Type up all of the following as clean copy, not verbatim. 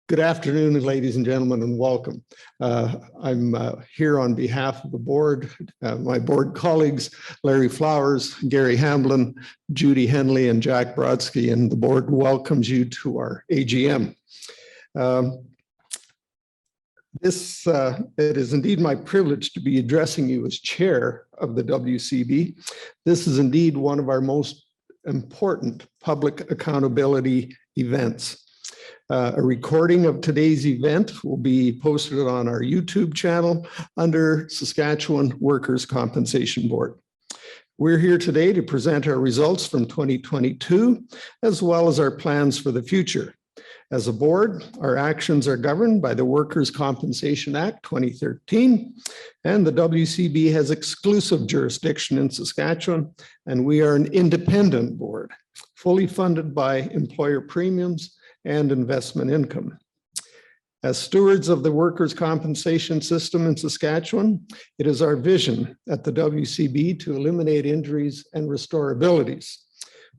Good afternoon, ladies and gentlemen, and welcome. I'm here on behalf of the board, my board colleagues, Larry Flowers, Gary Hamblin, Judy Henley, and Jack Brodsky, and the board welcomes you to our AGM. It is indeed my privilege to be addressing you as chair of the WCB. This is indeed one of our most important public accountability events. A recording of today's event will be posted on our YouTube channel under Saskatchewan Workers' Compensation Board. We're here today to present our results from 2022, as well as our plans for the future. As a board, our actions are governed by the Workers' Compensation Act 2013, and the WCB has exclusive jurisdiction in Saskatchewan, and we are an independent board, fully funded by employer premiums and investment income. As stewards of the workers' compensation system in Saskatchewan, it is our vision at the WCB to eliminate injuries and restore abilities.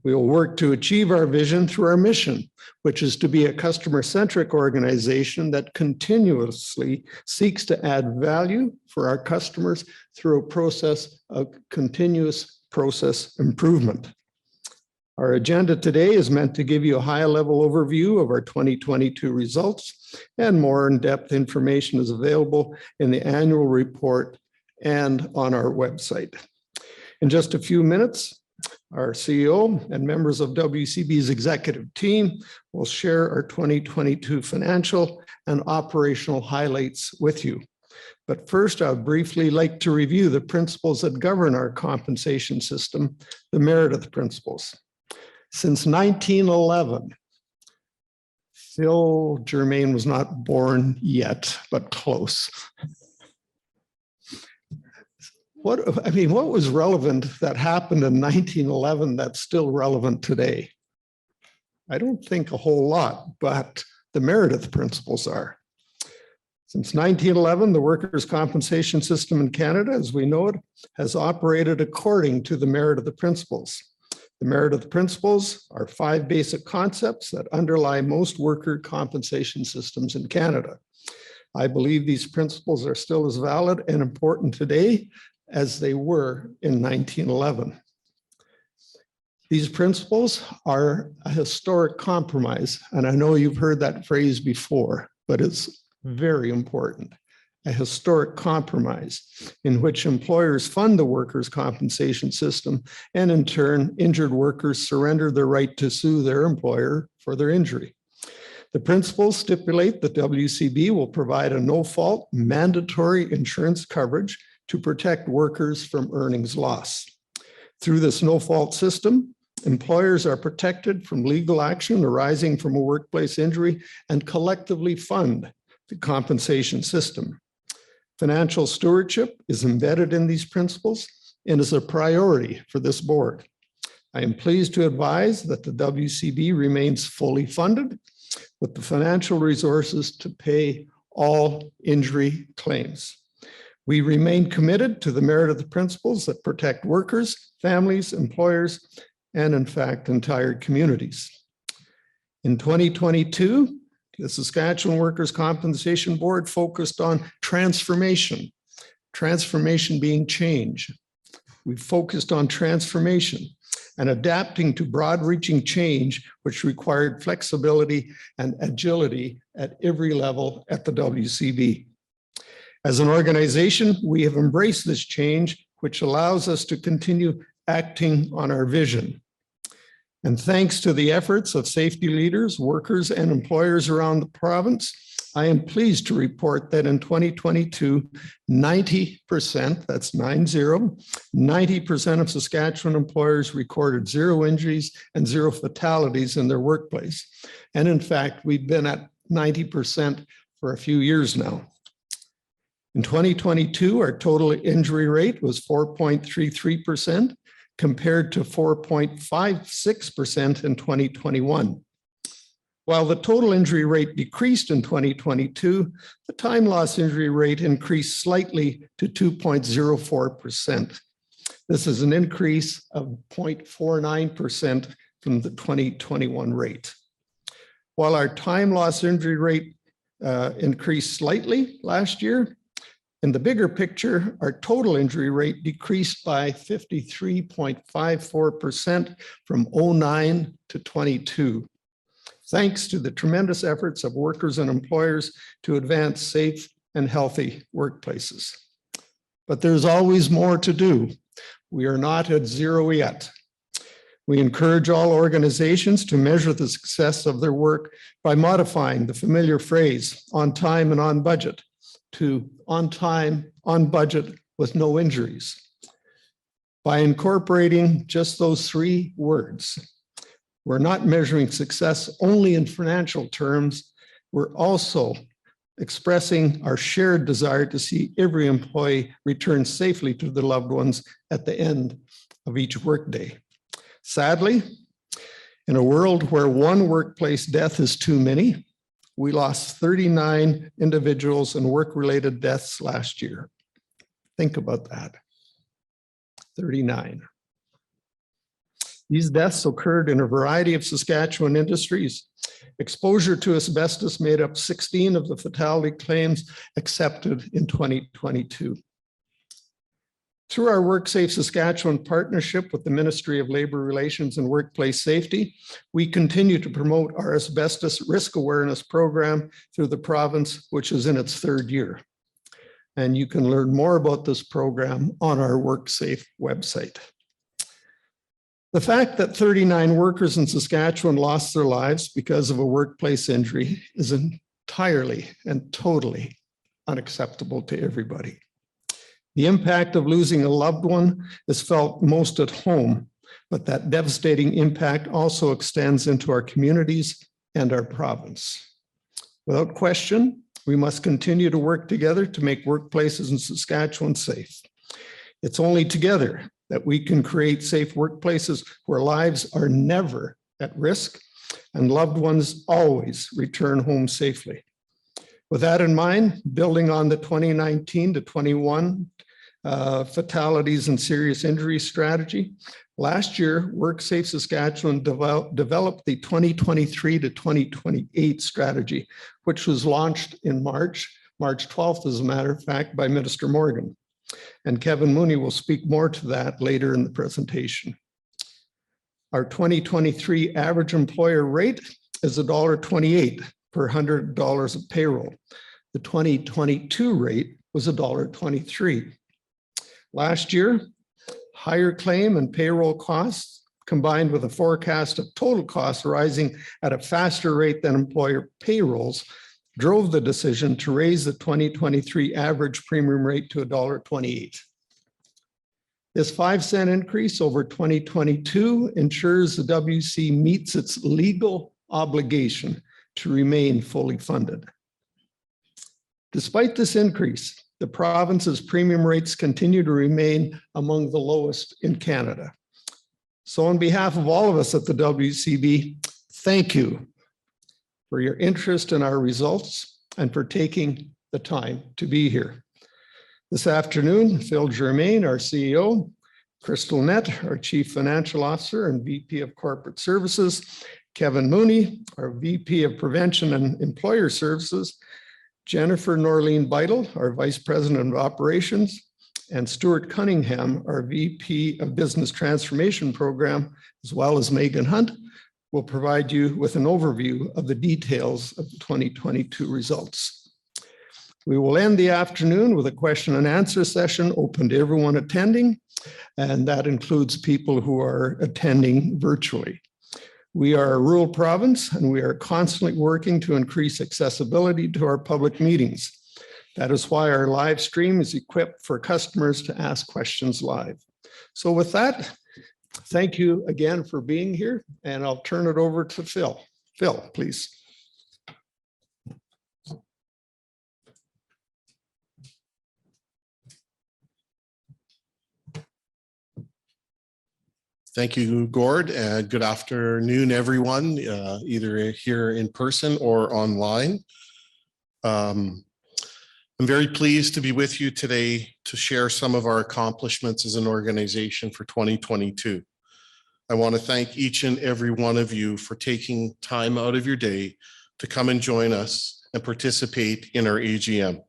We will work to achieve our vision through our mission, which is to be a customer-centric organization that continuously seeks to add value for our customers through a process of continuous process improvement. Our agenda today is meant to give you a high-level overview of our 2022 results, and more in-depth information is available in the annual report and on our website. In just a few minutes, our CEO and members of WCB's executive team will share our 2022 financial and operational highlights with you. But first, I would briefly like to review the principles that govern our compensation system, the Meredith principles. Since 1911, Phil Germain was not born yet, but close. What was relevant that happened in 1911 that's still relevant today? I don't think a whole lot, but the Meredith principles are. Since 1911, the workers' compensation system in Canada, as we know it, has operated according to the Meredith principles. The Meredith principles are 5 basic concepts that underlie most worker compensation systems in Canada. I believe these principles are still as valid and important today as they were in 1911. These principles are a historic compromise, and I know you've heard that phrase before, but it's very important. A historic compromise in which employers fund the workers' compensation system, and in turn, injured workers surrender their right to sue their employer for their injury. The principles stipulate that WCB will provide a no-fault mandatory insurance coverage to protect workers from earnings loss. Through this no-fault system, employers are protected from legal action arising from a workplace injury and collectively fund the compensation system. Financial stewardship is embedded in these principles and is a priority for this board. I am pleased to advise that the WCB remains fully funded with the financial resources to pay all injury claims. We remain committed to the Meredith principles that protect workers, families, employers, and in fact, entire communities. In 2022, the Saskatchewan Workers' Compensation Board focused on transformation being change. We focused on transformation and adapting to broad-reaching change, which required flexibility and agility at every level at the WCB. As an organization, we have embraced this change, which allows us to continue acting on our vision. And thanks to the efforts of safety leaders, workers, and employers around the province, I am pleased to report that in 2022, 90%, that's 90% of Saskatchewan employers recorded 0 injuries and 0 fatalities in their workplace. And in fact, we've been at 90% for a few years now. In 2022, our total injury rate was 4.33%. compared to 4.56% in 2021. While the total injury rate decreased in 2022, the time loss injury rate increased slightly to 2.04%. This is an increase of 0.49% from the 2021 rate. While our time loss injury rate increased slightly last year. In the bigger picture, our total injury rate decreased by 53.54% from 09 to 22, thanks to the tremendous efforts of workers and employers to advance safe and healthy workplaces. But there's always more to do. We are not at zero yet. We encourage all organizations to measure the success of their work by modifying the familiar phrase on time and on budget to on time, on budget with no injuries. By incorporating just those three words, we're not measuring success only in financial terms, we're also expressing our shared desire to see every employee return safely to their loved ones at the end of each workday. Sadly, in a world where one workplace death is too many, we lost 39 individuals in work-related deaths last year. Think about that, 39. These deaths occurred in a variety of Saskatchewan industries. Exposure to asbestos made up 16 of the fatality claims accepted in 2022. Through our WorkSafe Saskatchewan partnership with the Ministry of Labour Relations and Workplace Safety, we continue to promote our asbestos risk awareness program through the province, which is in its third year. And you can learn more about this program on our WorkSafe website. The fact that 39 workers in Saskatchewan lost their lives because of a workplace injury is entirely and totally unacceptable to everybody. The impact of losing a loved one is felt most at home, but that devastating impact also extends into our communities and our province. Without question, we must continue to work together to make workplaces in Saskatchewan safe. It's only together that we can create safe workplaces where lives are never at risk and loved ones always return home safely. With that in mind, building on the 2019 to 21 fatalities and serious injury strategy, last year, WorkSafe Saskatchewan developed the 2023 to 2028 strategy, which was launched in March 12th, as a matter of fact, by Minister Morgan. And Kevin Mooney will speak more to that later in the presentation. Our 2023 average employer rate is $1.28 per $100 of payroll. The 2022 rate was $1.23. Last year, higher claim and payroll costs combined with a forecast of total costs rising at a faster rate than employer payrolls drove the decision to raise the 2023 average premium rate to $1.28. This 5-cent increase over 2022 ensures the WC meets its legal obligation to remain fully funded. Despite this increase, the province's premium rates continue to remain among the lowest in Canada. So on behalf of all of us at the WCB, thank you for your interest in our results and for taking the time to be here. This afternoon, Phil Germain, our CEO, Crystal Nett, our Chief Financial Officer and VP of Corporate Services, Kevin Mooney, our VP of Prevention and Employer Services, Jennifer Norleen Beidel, our Vice President of Operations, and Stuart Cunningham, our VP of Business Transformation Program, as well as Megan Hunt, will provide you with an overview of the details of the 2022 results. We will end the afternoon with a question and answer session open to everyone attending, and that includes people who are attending virtually. We are a rural province and we are constantly working to increase accessibility to our public meetings. That is why our live stream is equipped for customers to ask questions live. So with that, thank you again for being here, and I'll turn it over to Phil. Phil, please. Thank you, Gord, and good afternoon, everyone, either here in person or online. I'm very pleased to be with you today to share some of our accomplishments as an organization for 2022. I want to thank each and every one of you for taking time out of your day to come and join us and participate in our AGM.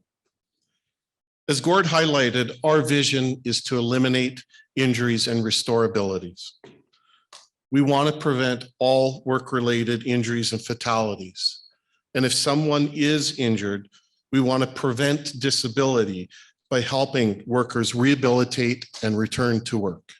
As Gord highlighted, our vision is to eliminate injuries and restore abilities. We want to prevent all work-related injuries and fatalities. And if someone is injured, we want to prevent disability by helping workers rehabilitate and return to work.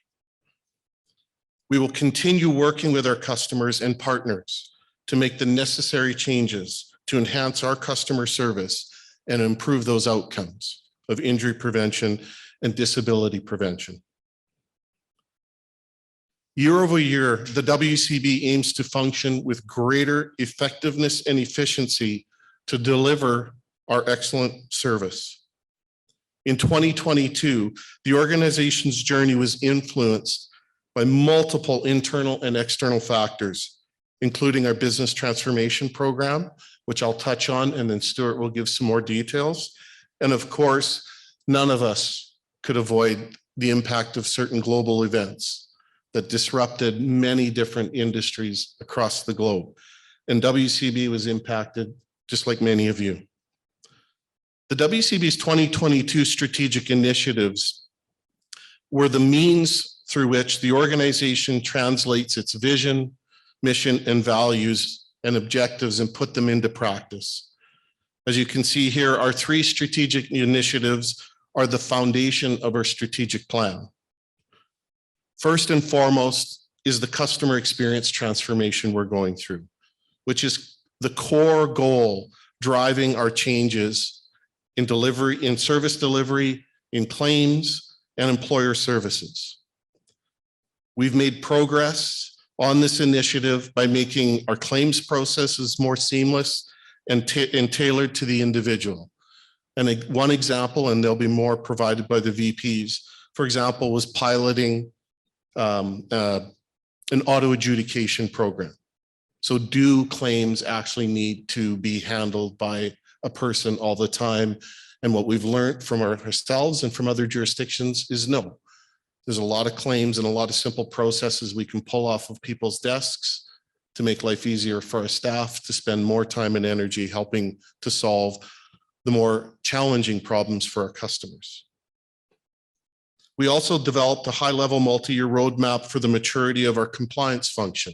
We will continue working with our customers and partners to make the necessary changes to enhance our customer service and improve those outcomes of injury prevention and disability prevention. Year over year, the WCB aims to function with greater effectiveness and efficiency to deliver our excellent service. In 2022, the organization's journey was influenced by multiple internal and external factors, including our business transformation program, which I'll touch on, and then Stuart will give some more details. And of course, none of us could avoid the impact of certain global events that disrupted many different industries across the globe. And WCB was impacted just like many of you. The WCB's 2022 strategic initiatives were the means through which the organization translates its vision, mission, and values and objectives and put them into practice. As you can see here, our 3 strategic initiatives are the foundation of our strategic plan. First and foremost is the customer experience transformation we're going through, which is the core goal driving our changes in delivery, in service delivery, in claims, and employer services. We've made progress on this initiative by making our claims processes more seamless and tailored to the individual. And one example, and there'll be more provided by the VPs, for example, was piloting an auto adjudication program. So do claims actually need to be handled by a person all the time? And what we've learned from ourselves and from other jurisdictions is no. There's a lot of claims and a lot of simple processes we can pull off of people's desks to make life easier for our staff to spend more time and energy helping to solve the more challenging problems for our customers. We also developed a high-level multi-year roadmap for the maturity of our compliance function.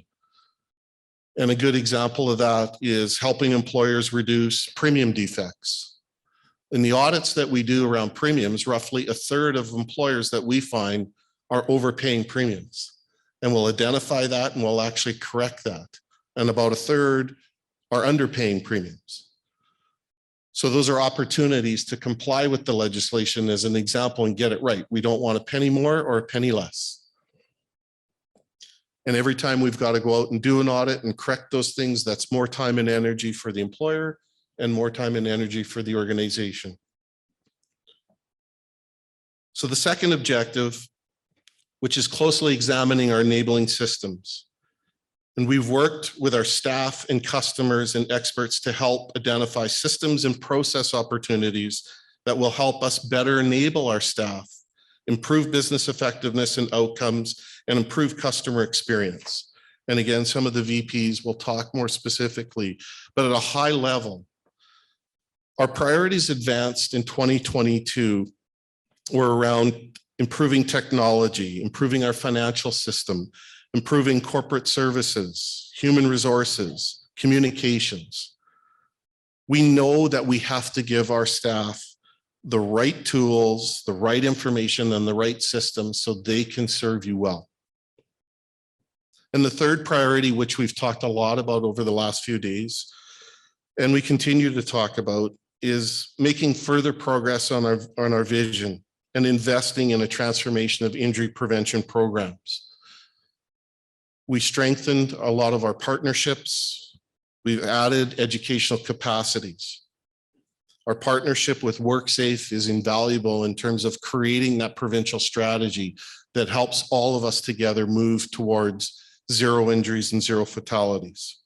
And a good example of that is helping employers reduce premium defects. In the audits that we do around premiums, roughly 1/3 of employers that we find are overpaying premiums. And we'll identify that and we'll actually correct that. And about 1/3 are underpaying premiums. So those are opportunities to comply with the legislation as an example and get it right. We don't want a penny more or a penny less. And every time we've got to go out and do an audit and correct those things, that's more time and energy for the employer and more time and energy for the organization. So the second objective, which is closely examining our enabling systems. And we've worked with our staff and customers and experts to help identify systems and process opportunities that will help us better enable our staff, improve business effectiveness and outcomes, and improve customer experience. And again, some of the VPs will talk more specifically, but at a high level, our priorities advanced in 2022 were around improving technology, improving our financial system, improving corporate services, human resources, communications. We know that we have to give our staff the right tools, the right information, and the right systems so they can serve you well. And the third priority, which we've talked a lot about over the last few days, and we continue to talk about, is making further progress on our vision and investing in a transformation of injury prevention programs. We strengthened a lot of our partnerships. We've added educational capacities. Our partnership with WorkSafe is invaluable in terms of creating that provincial strategy that helps all of us together move towards zero injuries and zero fatalities.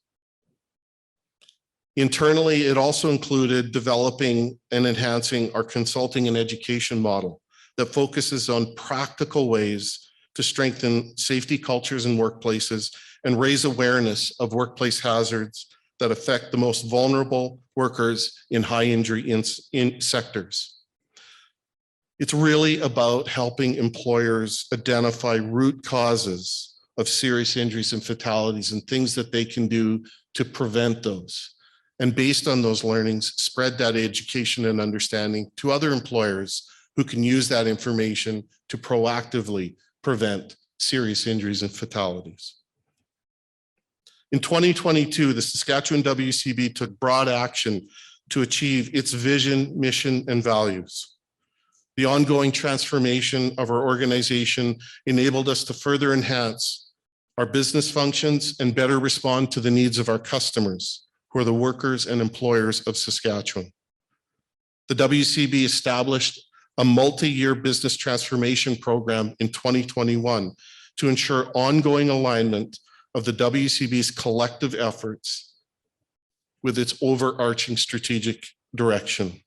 Internally, it also included developing and enhancing our consulting and education model that focuses on practical ways to strengthen safety cultures in workplaces and raise awareness of workplace hazards that affect the most vulnerable workers in high injury in sectors. It's really about helping employers identify root causes of serious injuries and fatalities and things that they can do to prevent those. And based on those learnings, spread that education and understanding to other employers who can use that information to proactively prevent serious injuries and fatalities. In 2022, the Saskatchewan WCB took broad action to achieve its vision, mission, and values. The ongoing transformation of our organization enabled us to further enhance our business functions and better respond to the needs of our customers, who are the workers and employers of Saskatchewan. The WCB established a multi-year business transformation program in 2021 to ensure ongoing alignment of the WCB's collective efforts with its overarching strategic direction.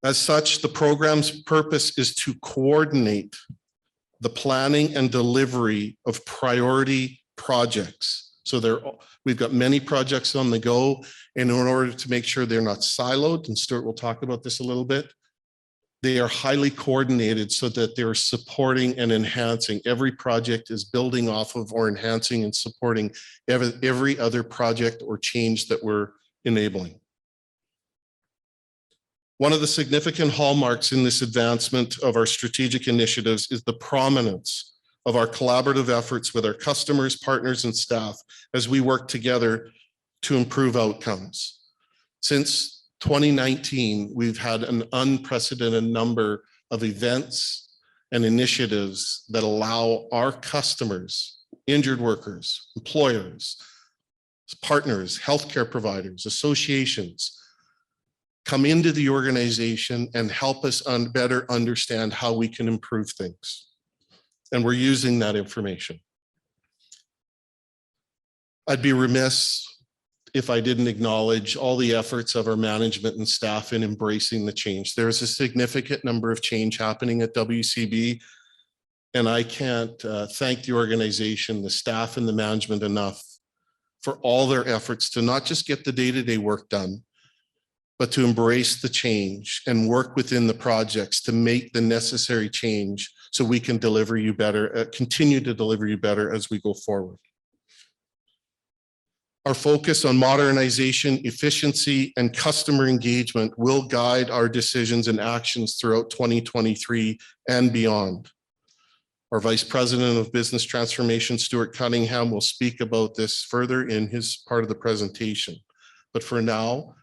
As such, the program's purpose is to coordinate the planning and delivery of priority projects. So we've got many projects on the go, and in order to make sure they're not siloed, and Stuart will talk about this a little bit, they are highly coordinated so that they're supporting and enhancing. Every project is building off of or enhancing and supporting every other project or change that we're enabling. One of the significant hallmarks in this advancement of our strategic initiatives is the prominence of our collaborative efforts with our customers, partners, and staff as we work together to improve outcomes. Since 2019, we've had an unprecedented number of events and initiatives that allow our customers, injured workers, employers, partners, healthcare providers, associations, come into the organization and help us better understand how we can improve things. And we're using that information. I'd be remiss if I didn't acknowledge all the efforts of our management and staff in embracing the change. There's a significant number of change happening at WCB, and I can't thank the organization, the staff, and the management enough for all their efforts to not just get the day-to-day work done, but to embrace the change and work within the projects to make the necessary change so we can deliver you better, continue to deliver you better as we go forward. Our focus on modernization, efficiency, and customer engagement will guide our decisions and actions throughout 2023 and beyond. Our Vice President of Business Transformation, Stuart Cunningham, will speak about this further in his part of the presentation. But for now,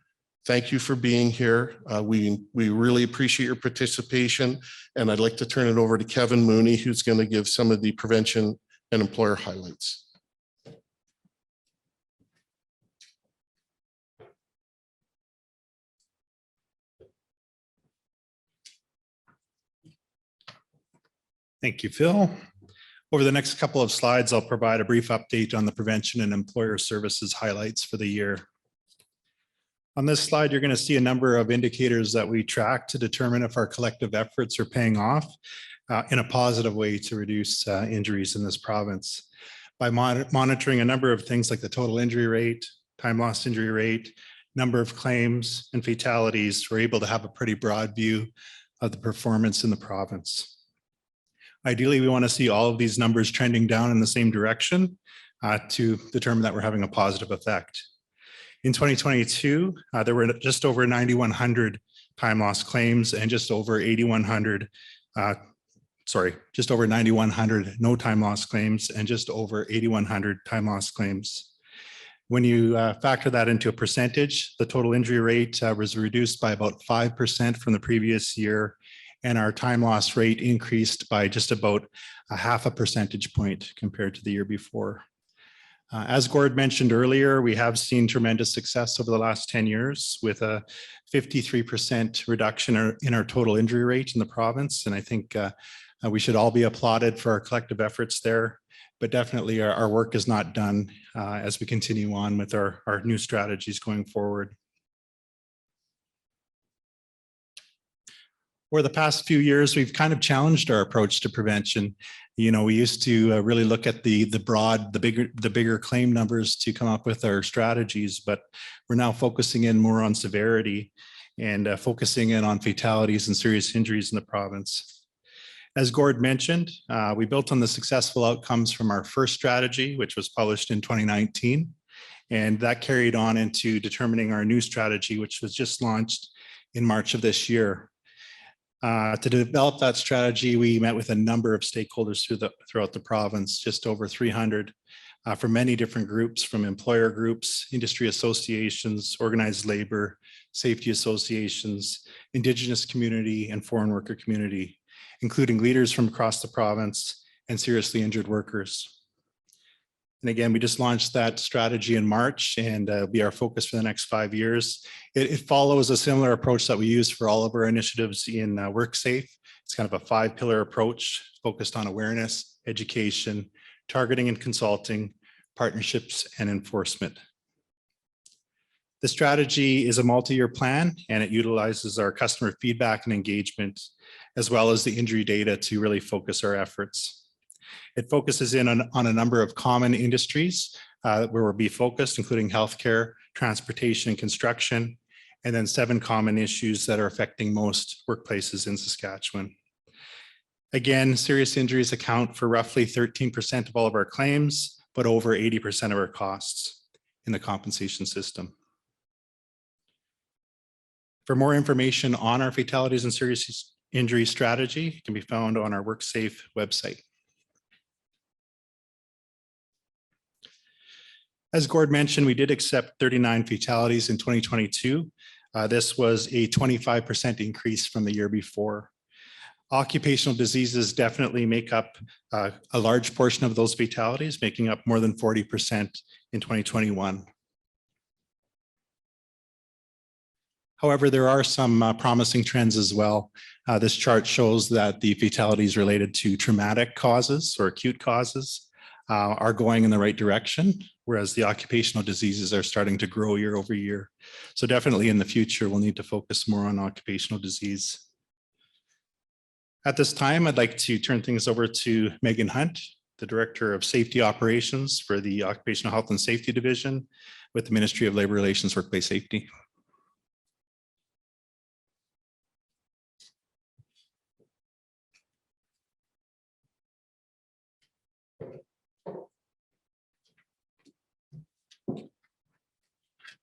thank you for being here. We really appreciate your participation, and I'd like to turn it over to Kevin Mooney, who's going to give some of the prevention and employer highlights. Thank you, Phil. Over the next couple of slides, I'll provide a brief update on the prevention and employer services highlights for the year. On this slide, you're going to see a number of indicators that we track to determine if our collective efforts are paying off in a positive way to reduce injuries in this province. By monitoring a number of things like the total injury rate, time lost injury rate, number of claims, and fatalities, we're able to have a pretty broad view of the performance in the province. Ideally, we want to see all of these numbers trending down in the same direction to determine that we're having a positive effect. In 2022, there were just over 9,100 time loss claims and just over 8,100, just over 9,100 no time loss claims and just over 8,100 time loss claims. When you factor that into a percentage, the total injury rate was reduced by about 5% from the previous year, and our time loss rate increased by just about a 0.5 percentage point compared to the year before. As Gord mentioned earlier, we have seen tremendous success over the last 10 years with a 53% reduction in our total injury rate in the province. And I think we should all be applauded for our collective efforts there, but definitely our work is not done as we continue on with our new strategies going forward. Over the past few years, we've kind of challenged our approach to prevention. You know, we used to really look at the bigger claim numbers to come up with our strategies, but we're now focusing in more on severity and focusing in on fatalities and serious injuries in the province. As Gord mentioned, we built on the successful outcomes from our first strategy, which was published in 2019. And that carried on into determining our new strategy, which was just launched in March of this year. To develop that strategy, we met with a number of stakeholders throughout the province, just over 300, from many different groups, from employer groups, industry associations, organized labor, safety associations, Indigenous community, and foreign worker community, including leaders from across the province and seriously injured workers. And again, we just launched that strategy in March, and it'll be our focus for the next 5 years. It follows a similar approach that we use for all of our initiatives in WorkSafe. It's kind of a 5-pillar approach focused on awareness, education, targeting and consulting, partnerships, and enforcement. The strategy is a multi-year plan, and it utilizes our customer feedback and engagement, as well as the injury data to really focus our efforts. It focuses in on a number of common industries where we'll be focused, including healthcare, transportation, and construction, and then 7 common issues that are affecting most workplaces in Saskatchewan. Again, serious injuries account for roughly 13% of all of our claims, but over 80% of our costs in the compensation system. For more information on our fatalities and serious injury strategy, it can be found on our WorkSafe website. As Gord mentioned, we did accept 39 fatalities in 2022. This was a 25% increase from the year before. Occupational diseases definitely make up a large portion of those fatalities, making up more than 40% in 2021. However, there are some promising trends as well. This chart shows that the fatalities related to traumatic causes or acute causes are going in the right direction, whereas the occupational diseases are starting to grow year over year. So definitely in the future, we'll need to focus more on occupational disease. At this time, I'd like to turn things over to Megan Hunt, the Director of Safety Operations for the Occupational Health and Safety Division with the Ministry of Labor Relations Workplace Safety.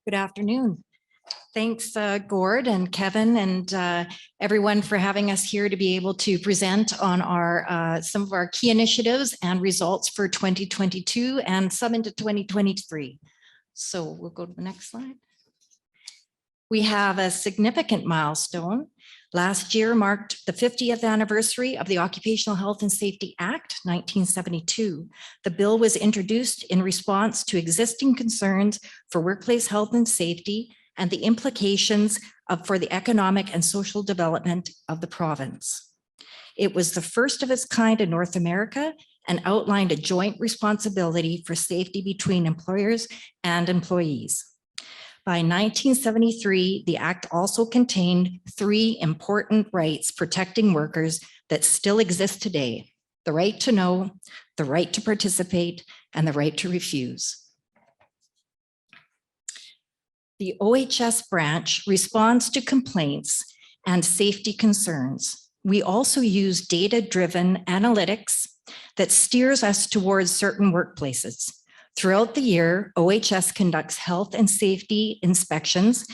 Good afternoon. Thanks, Gord and Kevin and everyone for having us here to be able to present on our some of our key initiatives and results for 2022 and some into 2023. So we'll go to the next slide. We have a significant milestone. Last year marked the 50th anniversary of the Occupational Health and Safety Act, 1972. The bill was introduced in response to existing concerns for workplace health and safety and the implications for the economic and social development of the province. It was the first of its kind in North America and outlined a joint responsibility for safety between employers and employees. By 1973, the Act also contained 3 important rights protecting workers that still exist today: the right to know, the right to participate, and the right to refuse. The OHS branch responds to complaints and safety concerns. We also use data-driven analytics that steers us towards certain workplaces. Throughout the year, OHS conducts health and safety inspections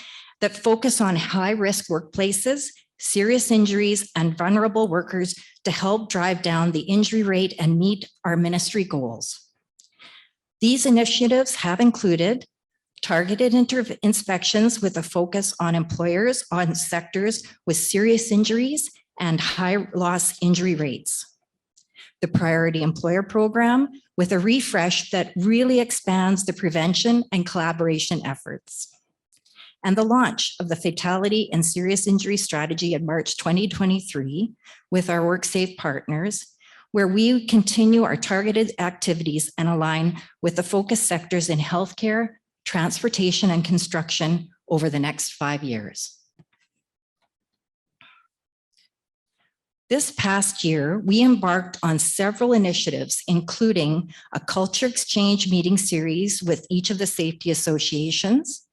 that focus on high-risk workplaces, serious injuries, and vulnerable workers to help drive down the injury rate and meet our ministry goals. These initiatives have included targeted inspections with a focus on employers on sectors with serious injuries and high loss injury rates. The Priority Employer Program with a refresh that really expands the prevention and collaboration efforts. And the launch of the Fatality and Serious Injury Strategy in March 2023 with our WorkSafe partners, where we continue our targeted activities and align with the focus sectors in healthcare, transportation, and construction over the next 5 years. This past year, we embarked on several initiatives, including a culture exchange meeting series with each of the safety associations.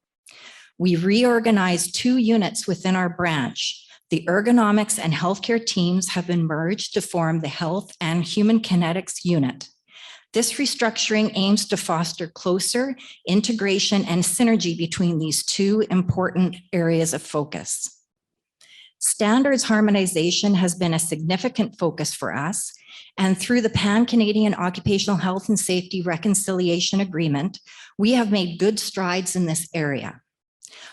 We reorganized 2 units within our branch. The ergonomics and healthcare teams have been merged to form the health and human kinetics unit. This restructuring aims to foster closer integration and synergy between these 2 important areas of focus. Standards harmonization has been a significant focus for us, and through the Pan-Canadian Occupational Health and Safety Reconciliation Agreement, we have made good strides in this area.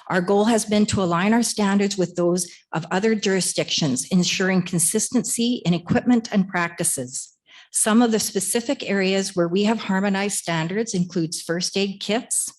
Our goal has been to align our standards with those of other jurisdictions, ensuring consistency in equipment and practices. Some of the specific areas where we have harmonized standards includes first aid kits,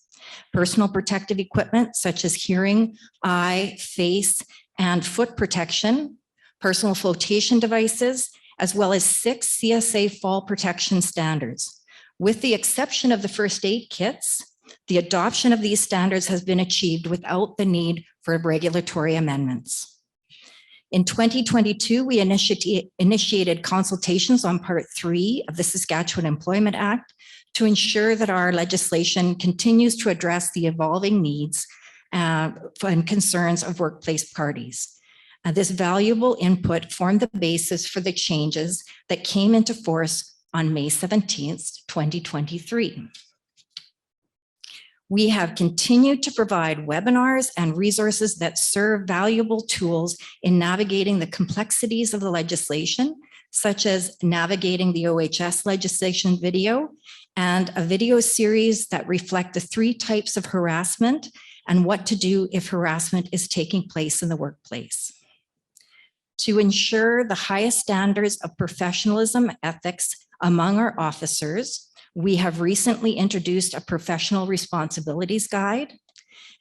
personal protective equipment such as hearing, eye, face, and foot protection, personal flotation devices, as well as 6 CSA fall protection standards. With the exception of the first aid kits, the adoption of these standards has been achieved without the need for regulatory amendments. In 2022, we initiated consultations on Part 3 of the Saskatchewan Employment Act to ensure that our legislation continues to address the evolving needs and concerns of workplace parties. This valuable input formed the basis for the changes that came into force on May 17th, 2023. We have continued to provide webinars and resources that serve valuable tools in navigating the complexities of the legislation, such as navigating the OHS legislation video and a video series that reflect the 3 types of harassment and what to do if harassment is taking place in the workplace. To ensure the highest standards of professionalism ethics among our officers, we have recently introduced a professional responsibilities guide.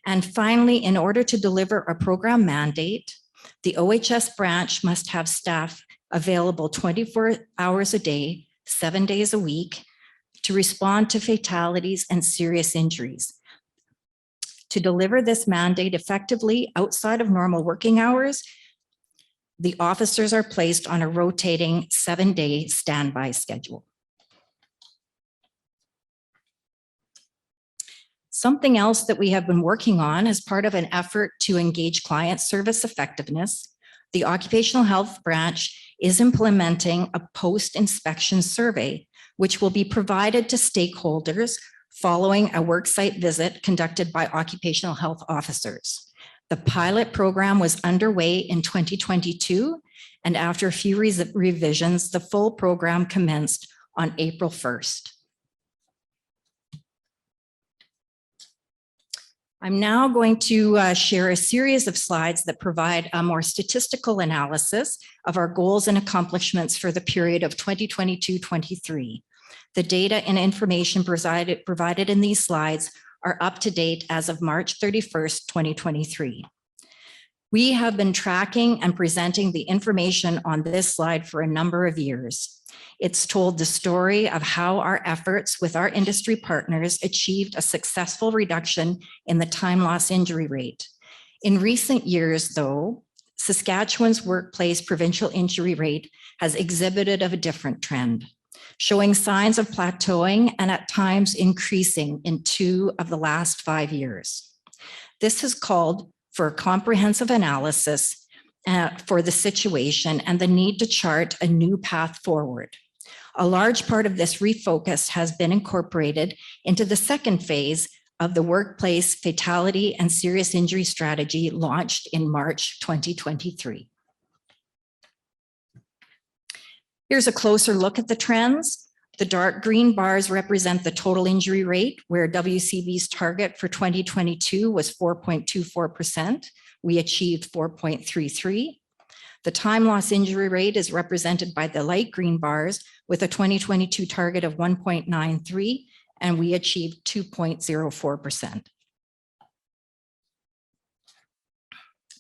And finally, in order to deliver a program mandate, the OHS branch must have staff available 24 hours a day, 7 days a week, to respond to fatalities and serious injuries. To deliver this mandate effectively outside of normal working hours, the officers are placed on a rotating 7-day standby schedule. Something else that we have been working on as part of an effort to engage client service effectiveness, the Occupational Health Branch is implementing a post-inspection survey, which will be provided to stakeholders following a worksite visit conducted by occupational health officers. The pilot program was underway in 2022, and after a few revisions, the full program commenced on April 1st. I'm now going to share a series of slides that provide a more statistical analysis of our goals and accomplishments for the period of 2022-23. The data and information provided in these slides are up to date as of March 31st, 2023. We have been tracking and presenting the information on this slide for a number of years. It's told the story of how our efforts with our industry partners achieved a successful reduction in the time loss injury rate. In recent years, though, Saskatchewan's workplace provincial injury rate has exhibited a different trend, showing signs of plateauing and at times increasing in 2 of the last 5 years. This has called for a comprehensive analysis for the situation and the need to chart a new path forward. A large part of this refocus has been incorporated into the second phase of the workplace fatality and serious injury strategy launched in March 2023. Here's a closer look at the trends. The dark green bars represent the total injury rate, where WCB's target for 2022 was 4.24%. We achieved 4.33. The time loss injury rate is represented by the light green bars with a 2022 target of 1.93, and we achieved 2.04%.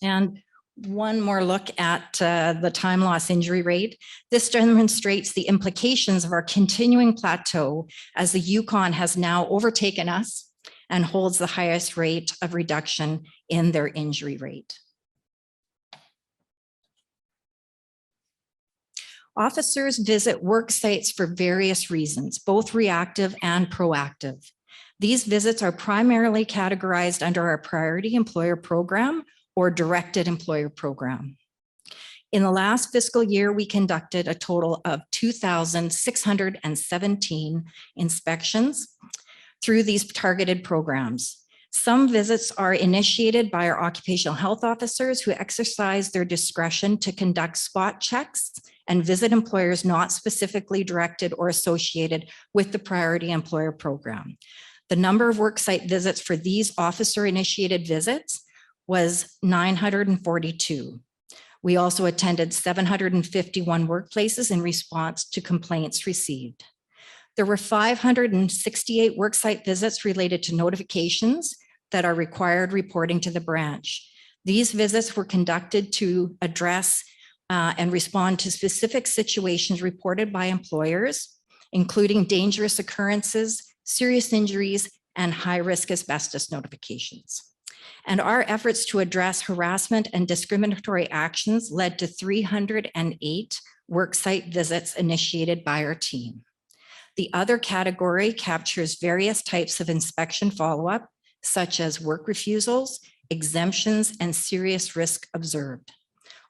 And one more look at the time loss injury rate. This demonstrates the implications of our continuing plateau as the Yukon has now overtaken us and holds the highest rate of reduction in their injury rate. Officers visit work sites for various reasons, both reactive and proactive. These visits are primarily categorized under our priority employer program or directed employer program. In the last fiscal year, we conducted a total of 2,617 inspections through these targeted programs. Some visits are initiated by our occupational health officers who exercise their discretion to conduct spot checks and visit employers not specifically directed or associated with the priority employer program. The number of worksite visits for these officer-initiated visits was 942. We also attended 751 workplaces in response to complaints received. There were 568 worksite visits related to notifications that are required reporting to the branch. These visits were conducted to address and respond to specific situations reported by employers, including dangerous occurrences, serious injuries, and high-risk asbestos notifications. And our efforts to address harassment and discriminatory actions led to 308 worksite visits initiated by our team. The other category captures various types of inspection follow-up, such as work refusals, exemptions, and serious risk observed.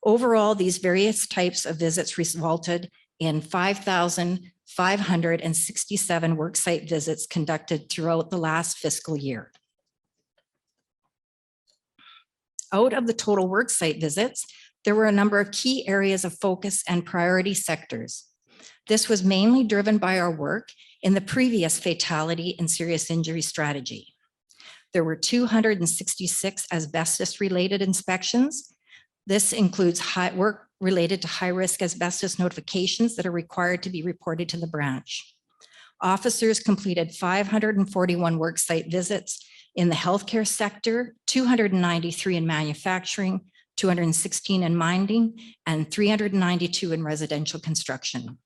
Overall, these various types of visits resulted in 5,567 worksite visits conducted throughout the last fiscal year. Out of the total worksite visits, there were a number of key areas of focus and priority sectors. This was mainly driven by our work in the previous fatality and serious injury strategy. There were 266 asbestos-related inspections. This includes work related to high-risk asbestos notifications that are required to be reported to the branch. Officers completed 541 worksite visits in the healthcare sector, 293 in manufacturing, 216 in mining, and 392 in residential construction.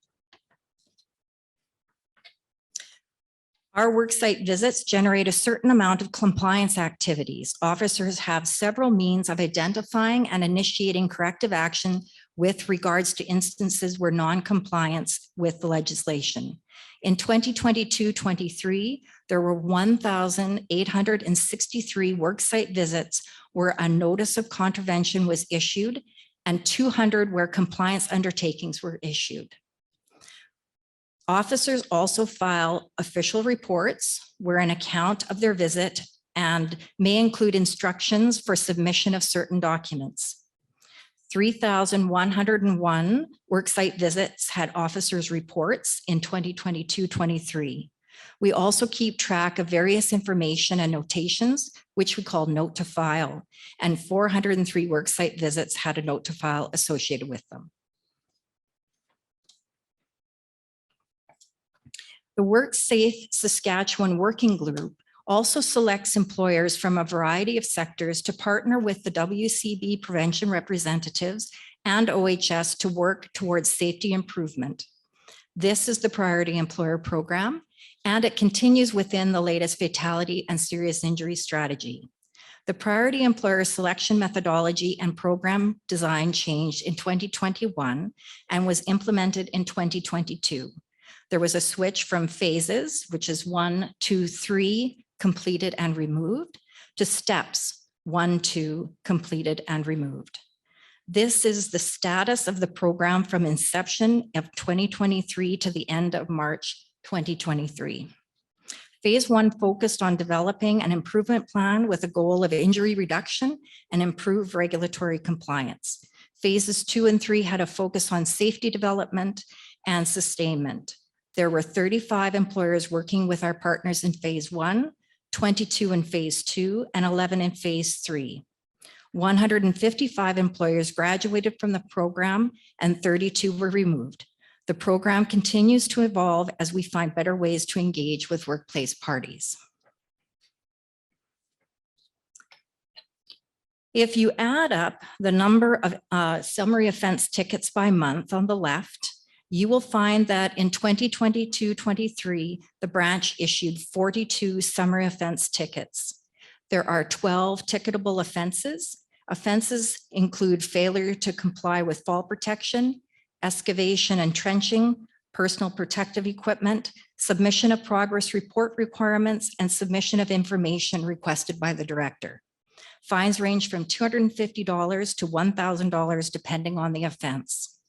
Our worksite visits generate a certain amount of compliance activities. Officers have several means of identifying and initiating corrective action with regards to instances where non-compliance with the legislation. In 2022-23, there were 1,863 worksite visits where a notice of contravention was issued and 200 where compliance undertakings were issued. Officers also file official reports where an account of their visit and may include instructions for submission of certain documents. 3,101 worksite visits had officers' reports in 2022-23. We also keep track of various information and notations, which we call note to file, and 403 worksite visits had a note to file associated with them. The WorkSafe Saskatchewan Working Group also selects employers from a variety of sectors to partner with the WCB prevention representatives and OHS to work towards safety improvement. This is the priority employer program, and it continues within the latest fatality and serious injury strategy. The priority employer selection methodology and program design changed in 2021 and was implemented in 2022. There was a switch from phases, which is 1, 2, 3, completed and removed, to steps 1, 2, completed and removed. This is the status of the program from inception of 2023 to the end of March 2023. Phase 1 focused on developing an improvement plan with a goal of injury reduction and improved regulatory compliance. Phases 2 and 3 had a focus on safety development and sustainment. There were 35 employers working with our partners in phase 1, 22 in phase 2, and 11 in phase 3. 155 employers graduated from the program and 32 were removed. The program continues to evolve as we find better ways to engage with workplace parties. If you add up the number of summary offense tickets by month on the left, you will find that in 2022-23, the branch issued 42 summary offense tickets. There are 12 ticketable offenses. Offenses include failure to comply with fall protection, excavation and trenching, personal protective equipment, submission of progress report requirements, and submission of information requested by the director. Fines range from $250 to $1,000 depending on the offense.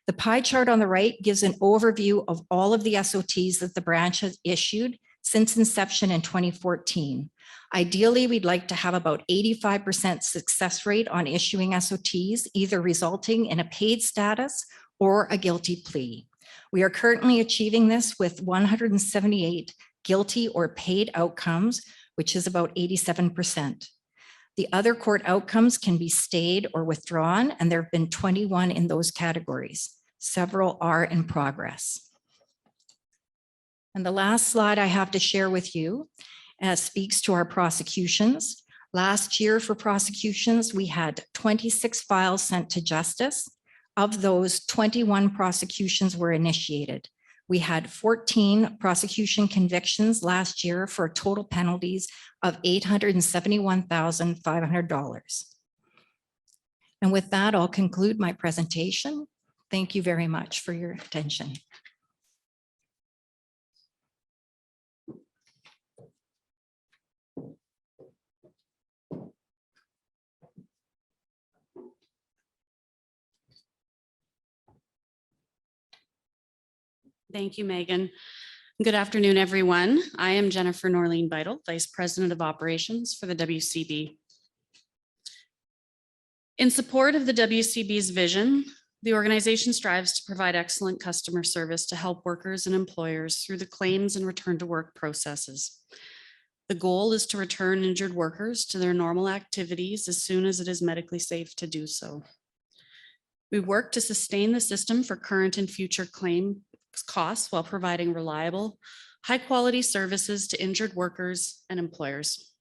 The pie chart on the right gives an overview of all of the SOTs that the branch has issued since inception in 2014. Ideally, we'd like to have about 85% success rate on issuing SOTs, either resulting in a paid status or a guilty plea. We are currently achieving this with 178 guilty or paid outcomes, which is about 87%. The other court outcomes can be stayed or withdrawn, and there have been 21 in those categories. Several are in progress. And the last slide I have to share with you speaks to our prosecutions. Last year for prosecutions, we had 26 files sent to justice. Of those, 21 prosecutions were initiated. We had 14 prosecution convictions last year for total penalties of $871,500. And with that, I'll conclude my presentation. Thank you very much for your attention. Thank you, Megan. Good afternoon, everyone. I am Jennifer Norleen Beidel, Vice President of Operations for the WCB. In support of the WCB's vision, the organization strives to provide excellent customer service to help workers and employers through the claims and return to work processes. The goal is to return injured workers to their normal activities as soon as it is medically safe to do so. We work to sustain the system for current and future claim costs while providing reliable, high-quality services to injured workers and employers.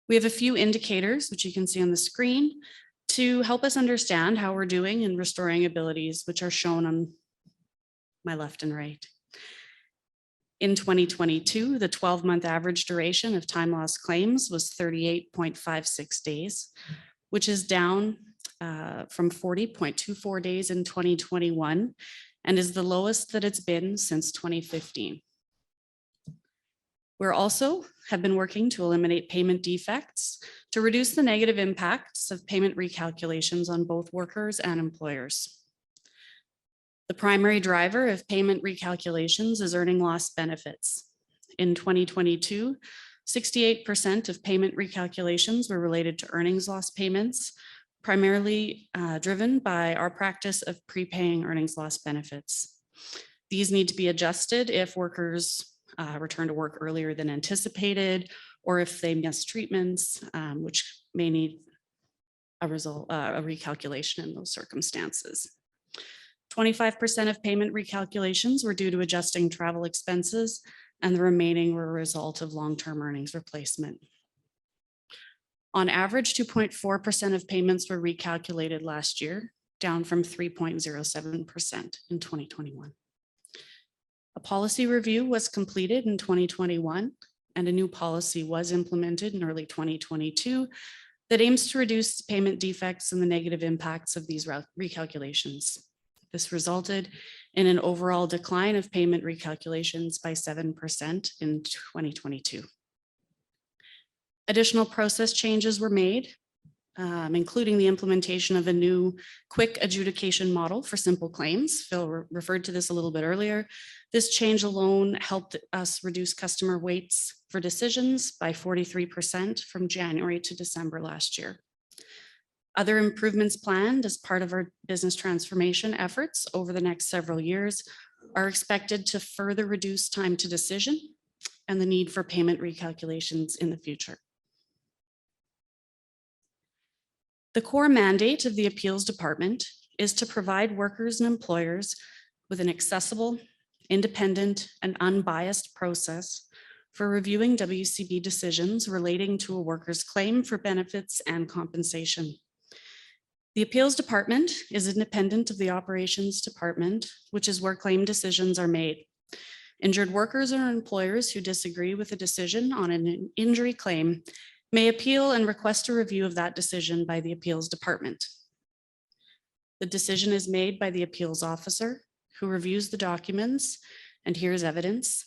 We have a few indicators, which you can see on the screen, to help us understand how we're doing in restoring abilities, which are shown on my left and right. In 2022, the 12-month average duration of time loss claims was 38.56 days, which is down from 40.24 days in 2021 and is the lowest that it's been since 2015. We're also have been working to eliminate payment defects to reduce the negative impacts of payment recalculations on both workers and employers. The primary driver of payment recalculations is earning loss benefits. In 2022, 68% of payment recalculations were related to earnings loss payments, primarily driven by our practice of prepaying earnings loss benefits. These need to be adjusted if workers return to work earlier than anticipated, or if they miss treatments, which may need a recalculation in those circumstances. 25% of payment recalculations were due to adjusting travel expenses, and the remaining were a result of long-term earnings replacement. On average, 2.4% of payments were recalculated last year, down from 3.07% in 2021. A policy review was completed in 2021, and a new policy was implemented in early 2022 that aims to reduce payment defects and the negative impacts of these recalculations. This resulted in an overall decline of payment recalculations by 7% in 2022. Additional process changes were made, including the implementation of a new quick adjudication model for simple claims. Phil referred to this a little bit earlier. This change alone helped us reduce customer waits for decisions by 43% from January to December last year. Other improvements planned as part of our business transformation efforts over the next several years are expected to further reduce time to decision and the need for payment recalculations in the future. The core mandate of the Appeals Department is to provide workers and employers with an accessible, independent, and unbiased process for reviewing WCB decisions relating to a worker's claim for benefits and compensation. The Appeals Department is independent of the Operations Department, which is where claim decisions are made. Injured workers or employers who disagree with a decision on an injury claim may appeal and request a review of that decision by the Appeals Department. The decision is made by the appeals officer, who reviews the documents and hears evidence.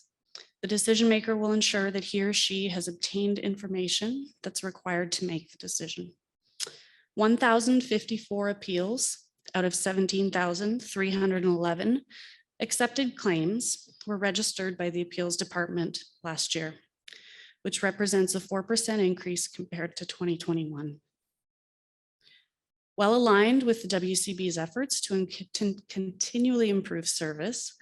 The decision maker will ensure that he or she has obtained information that's required to make the decision. 1,054 appeals out of 17,311 accepted claims were registered by the appeals department last year, which represents a 4% increase compared to 2021. Well aligned with the WCB's efforts to continually improve service,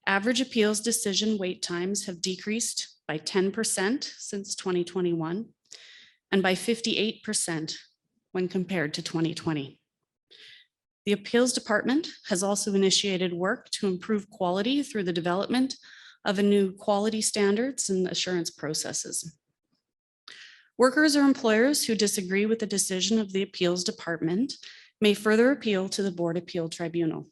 average appeals decision wait times have decreased by 10% since 2021 and by 58% when compared to 2020. The appeals department has also initiated work to improve quality through the development of a new quality standards and assurance processes. Workers or employers who disagree with the decision of the appeals department may further appeal to the Board Appeal Tribunal.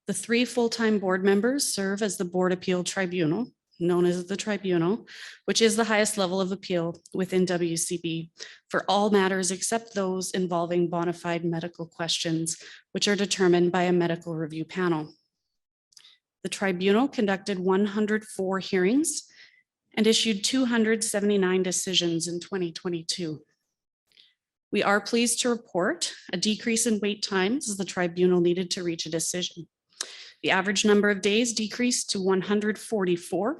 The 3 full-time board members serve as the Board Appeal Tribunal, known as the Tribunal, which is the highest level of appeal within WCB for all matters except those involving bona fide medical questions, which are determined by a medical review panel. The Tribunal conducted 104 hearings and issued 279 decisions in 2022. We are pleased to report a decrease in wait times as the Tribunal needed to reach a decision. The average number of days decreased to 144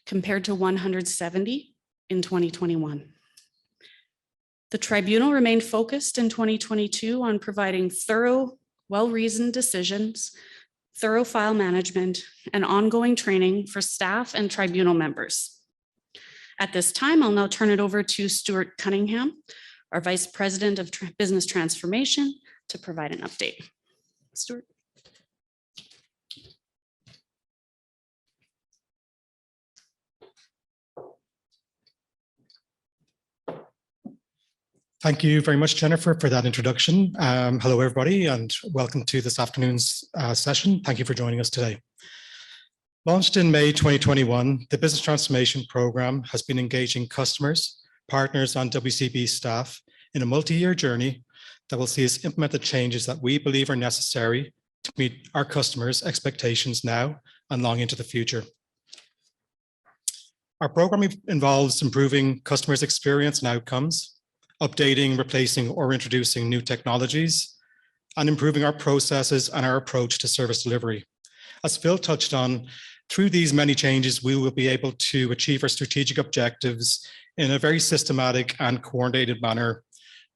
compared to 170 in 2021. The Tribunal remained focused in 2022 on providing thorough, well-reasoned decisions, thorough file management, and ongoing training for staff and Tribunal members. At this time, I'll now turn it over to Stuart Cunningham, our Vice President of Business Transformation, to provide an update. Stuart. Thank you very much, Jennifer, for that introduction. Hello, everybody, and welcome to this afternoon's session. Thank you for joining us today. Launched in May 2021, the Business Transformation Program has been engaging customers, partners, and WCB staff in a multi-year journey that will see us implement the changes that we believe are necessary to meet our customers' expectations now and long into the future. Our program involves improving customers' experience and outcomes, updating, replacing, or introducing new technologies, and improving our processes and our approach to service delivery. As Phil touched on, through these many changes, we will be able to achieve our strategic objectives in a very systematic and coordinated manner,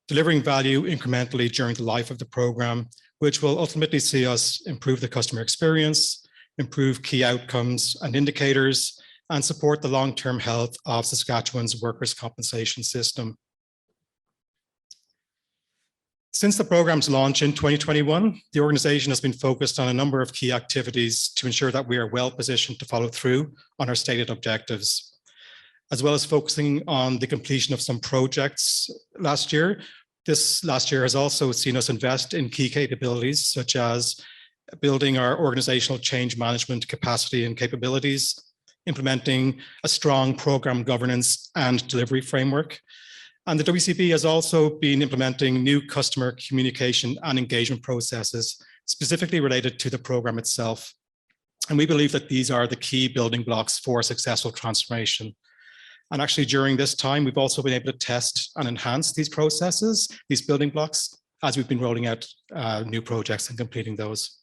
delivering value incrementally during the life of the program, which will ultimately see us improve the customer experience, improve key outcomes and indicators, and support the long-term health of Saskatchewan's workers' compensation system. Since the program's launch in 2021, the organization has been focused on a number of key activities to ensure that we are well positioned to follow through on our stated objectives. As well as focusing on the completion of some projects last year, this last year has also seen us invest in key capabilities such as building our organizational change management capacity and capabilities, implementing a strong program governance and delivery framework. And the WCB has also been implementing new customer communication and engagement processes, specifically related to the program itself. And we believe that these are the key building blocks for successful transformation. And actually, during this time, we've also been able to test and enhance these processes, these building blocks, as we've been rolling out new projects and completing those.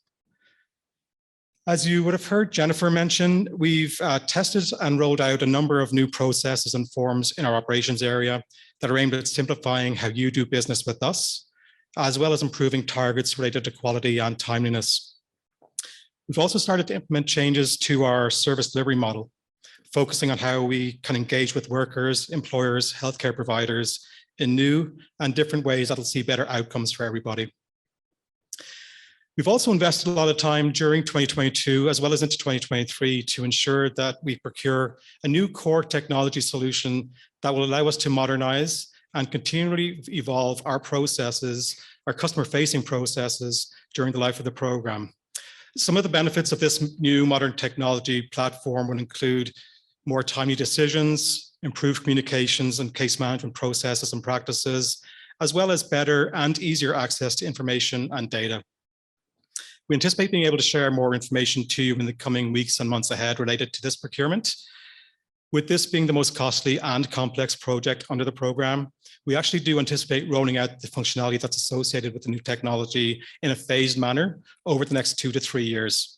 As you would have heard Jennifer mention, we've tested and rolled out a number of new processes and forms in our operations area that are aimed at simplifying how you do business with us, as well as improving targets related to quality and timeliness. We've also started to implement changes to our service delivery model, focusing on how we can engage with workers, employers, healthcare providers in new and different ways that'll see better outcomes for everybody. We've also invested a lot of time during 2022, as well as into 2023, to ensure that we procure a new core technology solution that will allow us to modernize and continually evolve our processes, our customer-facing processes during the life of the program. Some of the benefits of this new modern technology platform would include more timely decisions, improved communications and case management processes and practices, as well as better and easier access to information and data. We anticipate being able to share more information to you in the coming weeks and months ahead related to this procurement. With this being the most costly and complex project under the program, we actually do anticipate rolling out the functionality that's associated with the new technology in a phased manner over the next 2 to 3 years.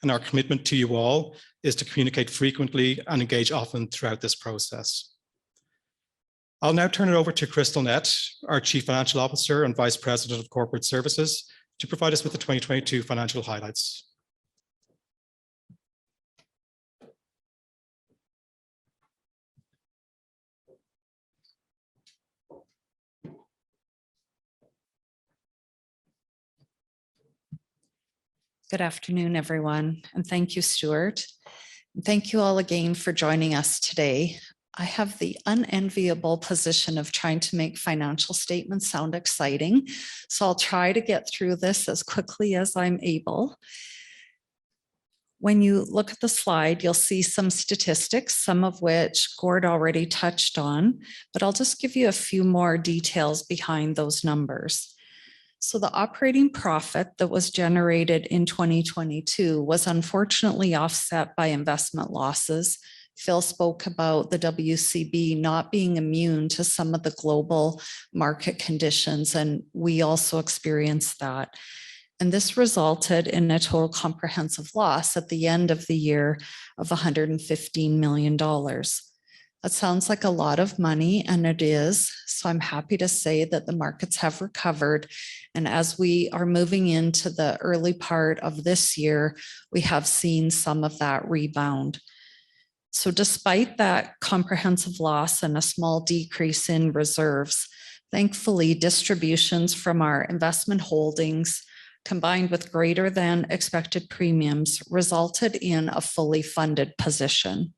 And our commitment to you all is to communicate frequently and engage often throughout this process. I'll now turn it over to Crystal Nett, our Chief Financial Officer and Vice President of Corporate Services, to provide us with the 2022 financial highlights. Good afternoon, everyone, and thank you, Stuart. Thank you all again for joining us today. I have the unenviable position of trying to make financial statements sound exciting, so I'll try to get through this as quickly as I'm able. When you look at the slide, you'll see some statistics, some of which Gord already touched on, but I'll just give you a few more details behind those numbers. So the operating profit that was generated in 2022 was unfortunately offset by investment losses. Phil spoke about the WCB not being immune to some of the global market conditions, and we also experienced that. And this resulted in a total comprehensive loss at the end of the year of $115 million. That sounds like a lot of money, and it is. So I'm happy to say that the markets have recovered. And as we are moving into the early part of this year, we have seen some of that rebound. So despite that comprehensive loss and a small decrease in reserves, thankfully distributions from our investment holdings combined with greater than expected premiums resulted in a fully funded position.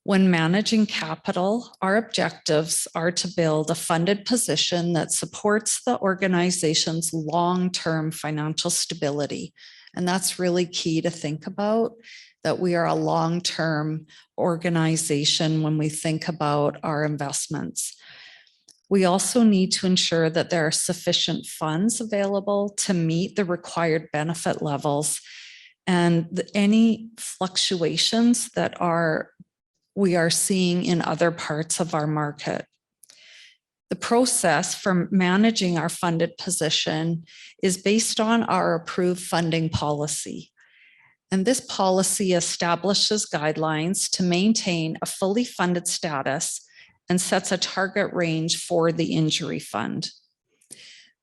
When managing capital, our objectives are to build a funded position that supports the organization's long-term financial stability. And that's really key to think about, that we are a long-term organization when we think about our investments. We also need to ensure that there are sufficient funds available to meet the required benefit levels and any fluctuations that we are seeing in other parts of our market. The process for managing our funded position is based on our approved funding policy. And this policy establishes guidelines to maintain a fully funded status and sets a target range for the injury fund.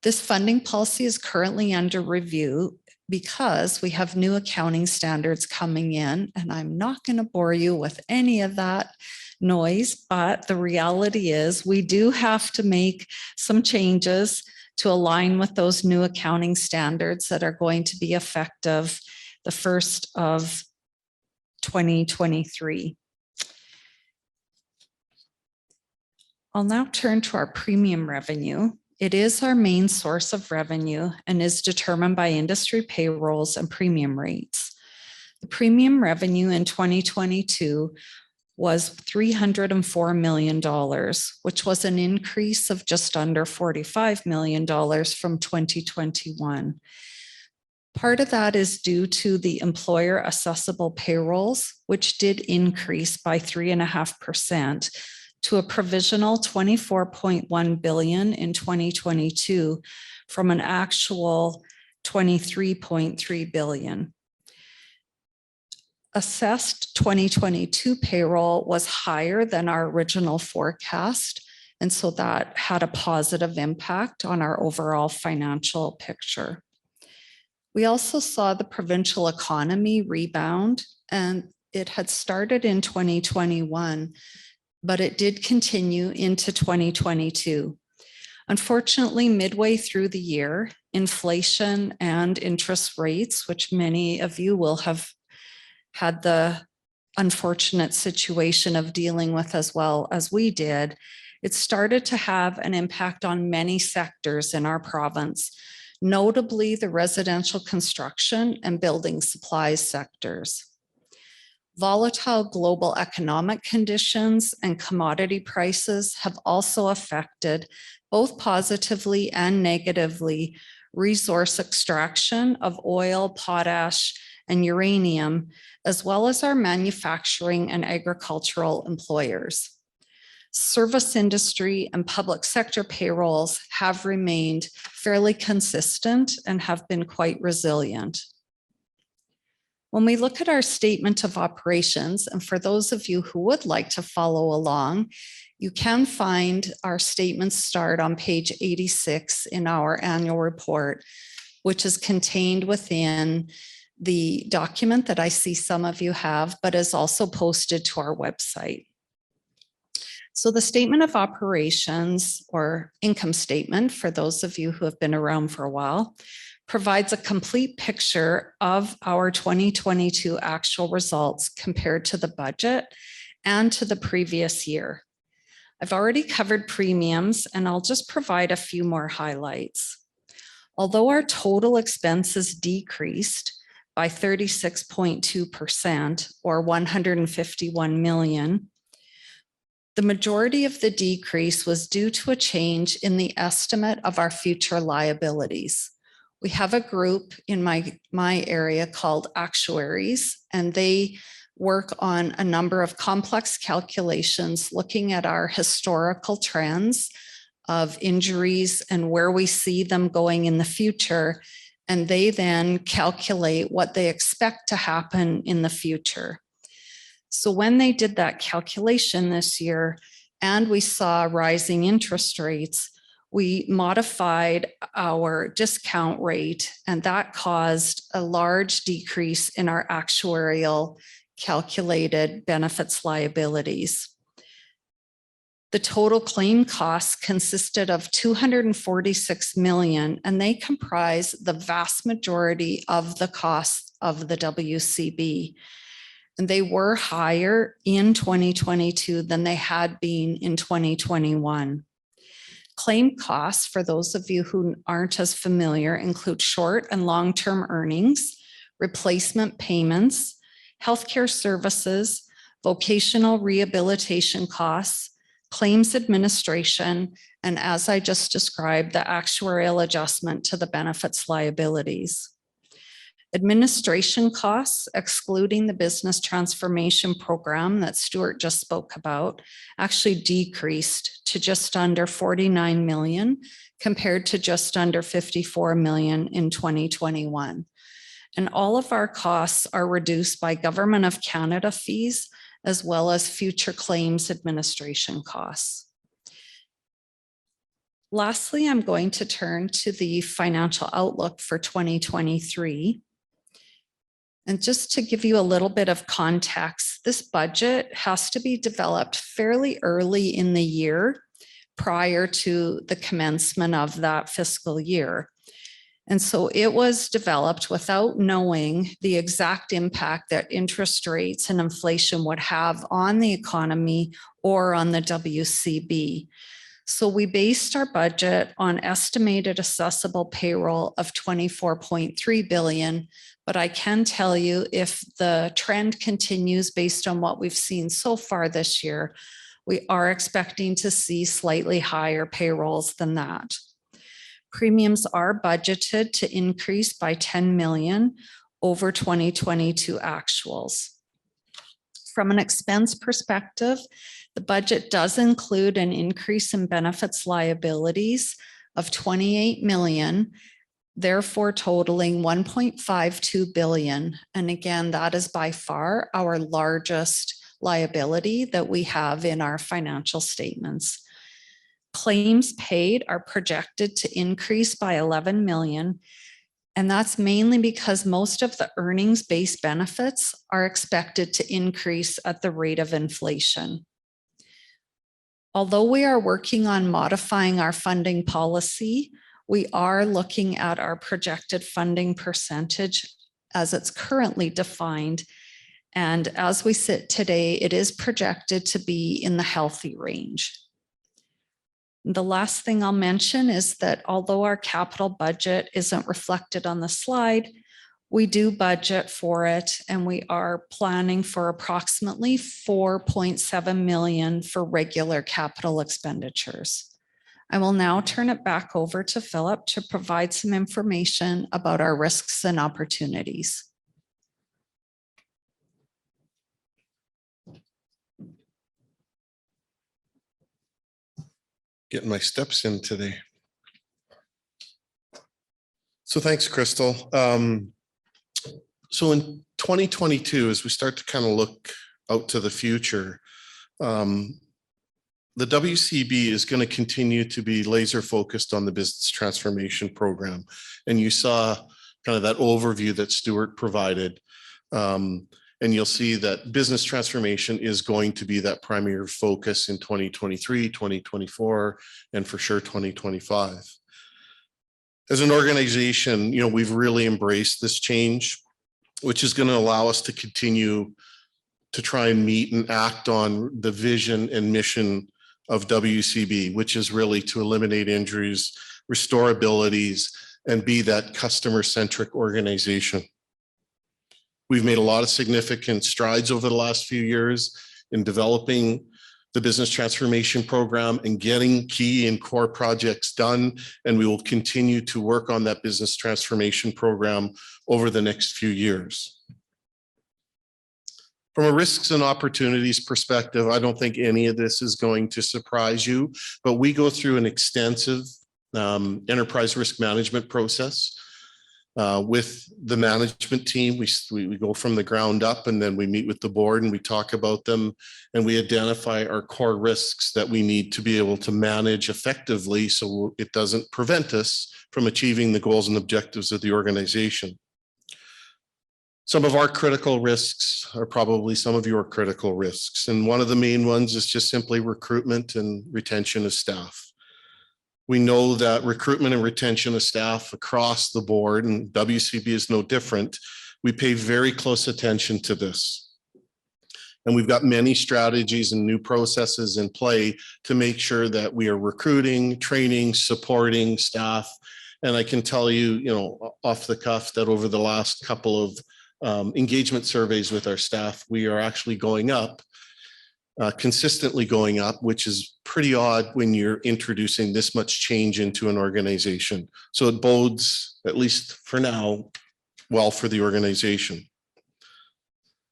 This funding policy is currently under review because we have new accounting standards coming in, and I'm not going to bore you with any of that noise, but the reality is we do have to make some changes to align with those new accounting standards that are going to be effective the 1st of 2023. I'll now turn to our premium revenue. It is our main source of revenue and is determined by industry payrolls and premium rates. The premium revenue in 2022 was $304 million, which was an increase of just under $45 million from 2021. Part of that is due to the employer accessible payrolls, which did increase by 3.5%. to a provisional 24.1 billion in 2022 from an actual 23.3 billion. Assessed 2022 payroll was higher than our original forecast, and so that had a positive impact on our overall financial picture. We also saw the provincial economy rebound, and it had started in 2021, but it did continue into 2022. Unfortunately, midway through the year, inflation and interest rates, which many of you will have had the unfortunate situation of dealing with as well as we did, it started to have an impact on many sectors in our province, notably the residential construction and building supplies sectors. Volatile global economic conditions and commodity prices have also affected both positively and negatively, resource extraction of oil, potash, and uranium, as well as our manufacturing and agricultural employers. Service industry and public sector payrolls have remained fairly consistent and have been quite resilient. When we look at our statement of operations, and for those of you who would like to follow along, you can find our statements start on page 86 in our annual report, which is contained within the document that I see some of you have, but is also posted to our website. So the statement of operations, or income statement, for those of you who have been around for a while, provides a complete picture of our 2022 actual results compared to the budget and to the previous year. I've already covered premiums, and I'll just provide a few more highlights. Although our total expenses decreased by 36.2%, or 151 million, the majority of the decrease was due to a change in the estimate of our future liabilities. We have a group in my area called actuaries, and they work on a number of complex calculations looking at our historical trends of injuries and where we see them going in the future. And they then calculate what they expect to happen in the future. So when they did that calculation this year, and we saw rising interest rates, we modified our discount rate, and that caused a large decrease in our actuarial calculated benefits liabilities. The total claim costs consisted of 246 million, and they comprise the vast majority of the costs of the WCB. And they were higher in 2022 than they had been in 2021. Claim costs, for those of you who aren't as familiar, include short and long-term earnings, replacement payments, healthcare services, vocational rehabilitation costs, claims administration, and as I just described, the actuarial adjustment to the benefits liabilities. Administration costs, excluding the business transformation program that Stuart just spoke about, actually decreased to just under 49 million compared to just under 54 million in 2021. And all of our costs are reduced by Government of Canada fees, as well as future claims administration costs. Lastly, I'm going to turn to the financial outlook for 2023. And just to give you a little bit of context, this budget has to be developed fairly early in the year prior to the commencement of that fiscal year. And so it was developed without knowing the exact impact that interest rates and inflation would have on the economy or on the WCB. So we based our budget on estimated assessable payroll of 24.3 billion. But I can tell you, if the trend continues based on what we've seen so far this year, we are expecting to see slightly higher payrolls than that. Premiums are budgeted to increase by 10 million over 2022 actuals. From an expense perspective, the budget does include an increase in benefits liabilities of 28 million, therefore totaling 1.52 billion. And again, that is by far our largest liability that we have in our financial statements. Claims paid are projected to increase by 11 million. And that's mainly because most of the earnings-based benefits are expected to increase at the rate of inflation. Although we are working on modifying our funding policy, we are looking at our projected funding percentage as it's currently defined. And as we sit today, it is projected to be in the healthy range. The last thing I'll mention is that although our capital budget isn't reflected on the slide, we do budget for it, and we are planning for approximately 4.7 million for regular capital expenditures. I will now turn it back over to Philip to provide some information about our risks and opportunities. Getting my steps in today. So thanks, Crystal. So in 2022, as we start to kind of look out to the future, the WCB is going to continue to be laser focused on the business transformation program. And you saw kind of that overview that Stuart provided. And you'll see that business transformation is going to be that primary focus in 2023, 2024, and for sure 2025. As an organization, we've really embraced this change, which is going to allow us to continue to try and meet and act on the vision and mission of WCB, which is really to eliminate injuries, restore abilities, and be that customer-centric organization. We've made a lot of significant strides over the last few years in developing the business transformation program and getting key and core projects done, and we will continue to work on that business transformation program over the next few years. From a risks and opportunities perspective, I don't think any of this is going to surprise you, but we go through an extensive enterprise risk management process with the management team. We go from the ground up, and then we meet with the board and we talk about them, and we identify our core risks that we need to be able to manage effectively so it doesn't prevent us from achieving the goals and objectives of the organization. Some of our critical risks are probably some of your critical risks. And one of the main ones is just simply recruitment and retention of staff. We know that recruitment and retention of staff across the board, and WCB is no different, we pay very close attention to this. And we've got many strategies and new processes in play to make sure that we are recruiting, training, supporting staff. And I can tell you, off the cuff, that over the last couple of engagement surveys with our staff, we are actually going up, consistently going up, which is pretty odd when you're introducing this much change into an organization. So it bodes, at least for now, well for the organization.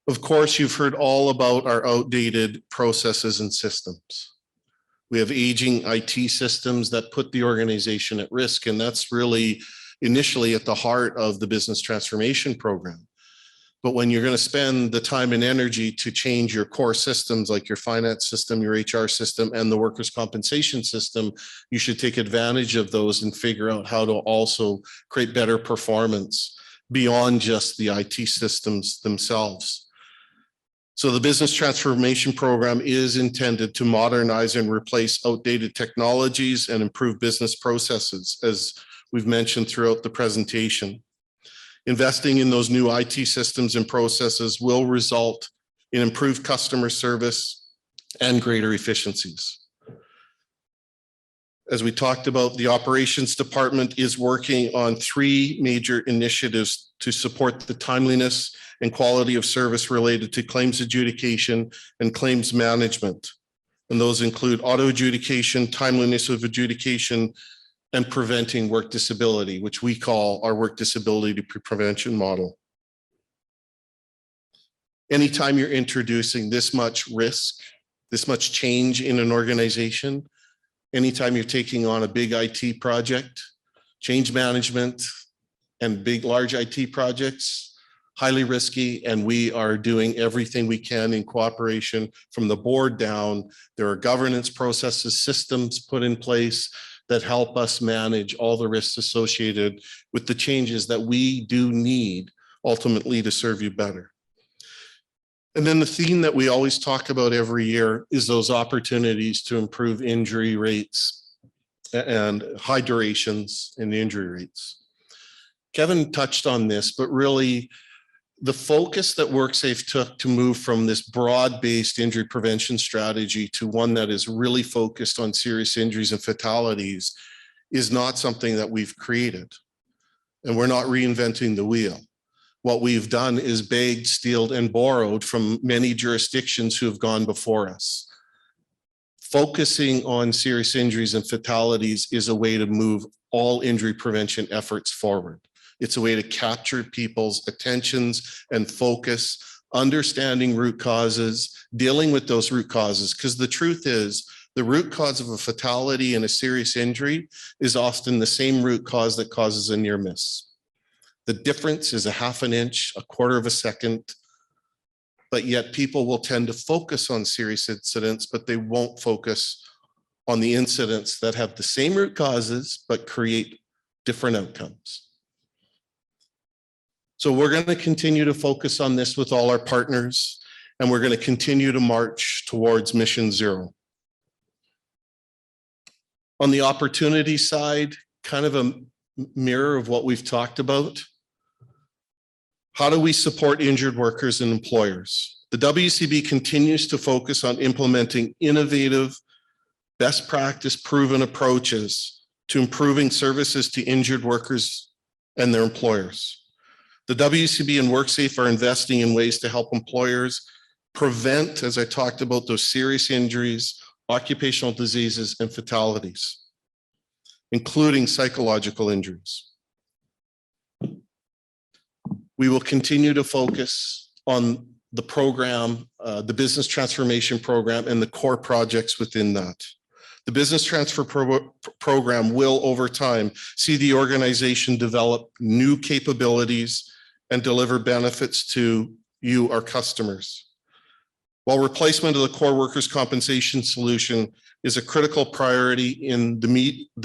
Of course, you've heard all about our outdated processes and systems. We have aging IT systems that put the organization at risk, and that's really initially at the heart of the business transformation program. But when you're going to spend the time and energy to change your core systems, like your finance system, your HR system, and the workers' compensation system, you should take advantage of those and figure out how to also create better performance beyond just the IT systems themselves. So the business transformation program is intended to modernize and replace outdated technologies and improve business processes, as we've mentioned throughout the presentation. Investing in those new IT systems and processes will result in improved customer service and greater efficiencies. As we talked about, the operations department is working on 3 major initiatives to support the timeliness and quality of service related to claims adjudication and claims management. And those include auto adjudication, timeliness of adjudication, and preventing work disability, which we call our work disability prevention model. Anytime you're introducing this much risk, this much change in an organization, anytime you're taking on a big IT project, change management and big, large IT projects, highly risky, and we are doing everything we can in cooperation from the board down. There are governance processes, systems put in place that help us manage all the risks associated with the changes that we do need ultimately to serve you better. And then the theme that we always talk about every year is those opportunities to improve injury rates and high durations in the injury rates. Kevin touched on this, but really the focus that WorkSafe took to move from this broad-based injury prevention strategy to one that is really focused on serious injuries and fatalities is not something that we've created. And we're not reinventing the wheel. What we've done is begged, stealed, and borrowed from many jurisdictions who have gone before us. focusing on serious injuries and fatalities is a way to move all injury prevention efforts forward. It's a way to capture people's attentions and focus, understanding root causes, dealing with those root causes. Because the truth is, the root cause of a fatality and a serious injury is often the same root cause that causes a near miss. The difference is a half an inch, a quarter of a second, but yet people will tend to focus on serious incidents, but they won't focus on the incidents that have the same root causes, but create different outcomes. So we're going to continue to focus on this with all our partners, and we're going to continue to march towards Mission Zero. On the opportunity side, kind of a mirror of what we've talked about. How do we support injured workers and employers? The WCB continues to focus on implementing innovative, best practice proven approaches to improving services to injured workers and their employers. The WCB and WorkSafe are investing in ways to help employers prevent, as I talked about, those serious injuries, occupational diseases, and fatalities, including psychological injuries. We will continue to focus on the program, the business transformation program, and the core projects within that. The business transfer program will, over time, see the organization develop new capabilities and deliver benefits to you, our customers. While replacement of the core workers' compensation solution is a critical priority in the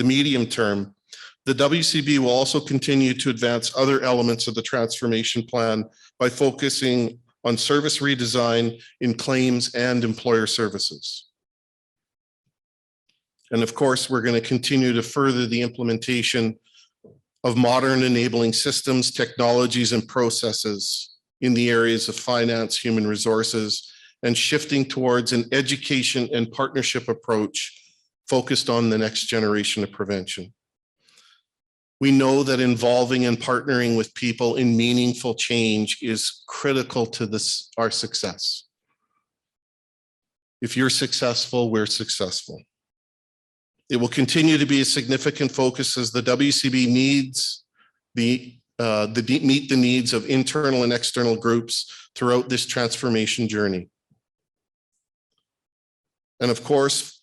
medium term, the WCB will also continue to advance other elements of the transformation plan by focusing on service redesign in claims and employer services. And of course, we're going to continue to further the implementation of modern enabling systems, technologies, and processes in the areas of finance, human resources, and shifting towards an education and partnership approach focused on the next generation of prevention. We know that involving and partnering with people in meaningful change is critical to our success. If you're successful, we're successful. It will continue to be a significant focus as the WCB needs meet the needs of internal and external groups throughout this transformation journey. And of course,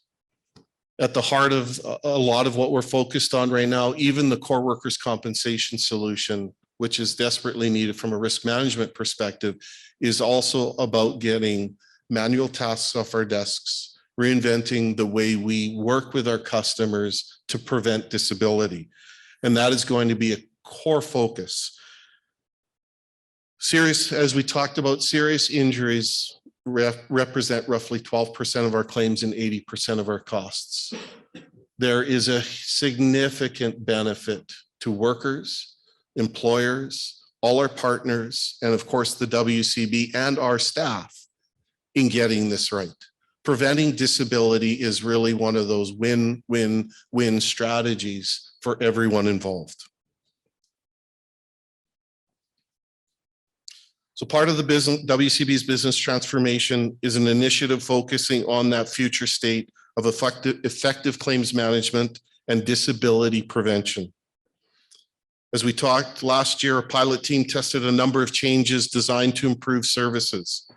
at the heart of a lot of what we're focused on right now, even the core workers' compensation solution, which is desperately needed from a risk management perspective, is also about getting manual tasks off our desks, reinventing the way we work with our customers to prevent disability. And that is going to be a core focus. As we talked about, serious injuries represent roughly 12% of our claims and 80% of our costs. There is a significant benefit to workers, employers, all our partners, and of course the WCB and our staff in getting this right. Preventing disability is really one of those win-win-win strategies for everyone involved. So part of the WCB's business transformation is an initiative focusing on that future state of effective claims management and disability prevention. As we talked last year, a pilot team tested a number of changes designed to improve services.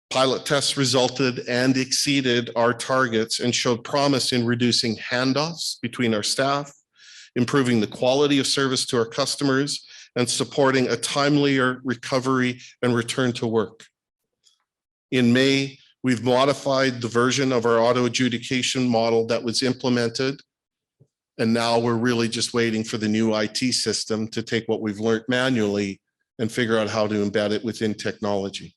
Pilot tests resulted and exceeded our targets and showed promise in reducing handoffs between our staff, improving the quality of service to our customers, and supporting a timelier recovery and return to work. In May, we've modified the version of our auto adjudication model that was implemented. And now we're really just waiting for the new IT system to take what we've learned manually and figure out how to embed it within technology.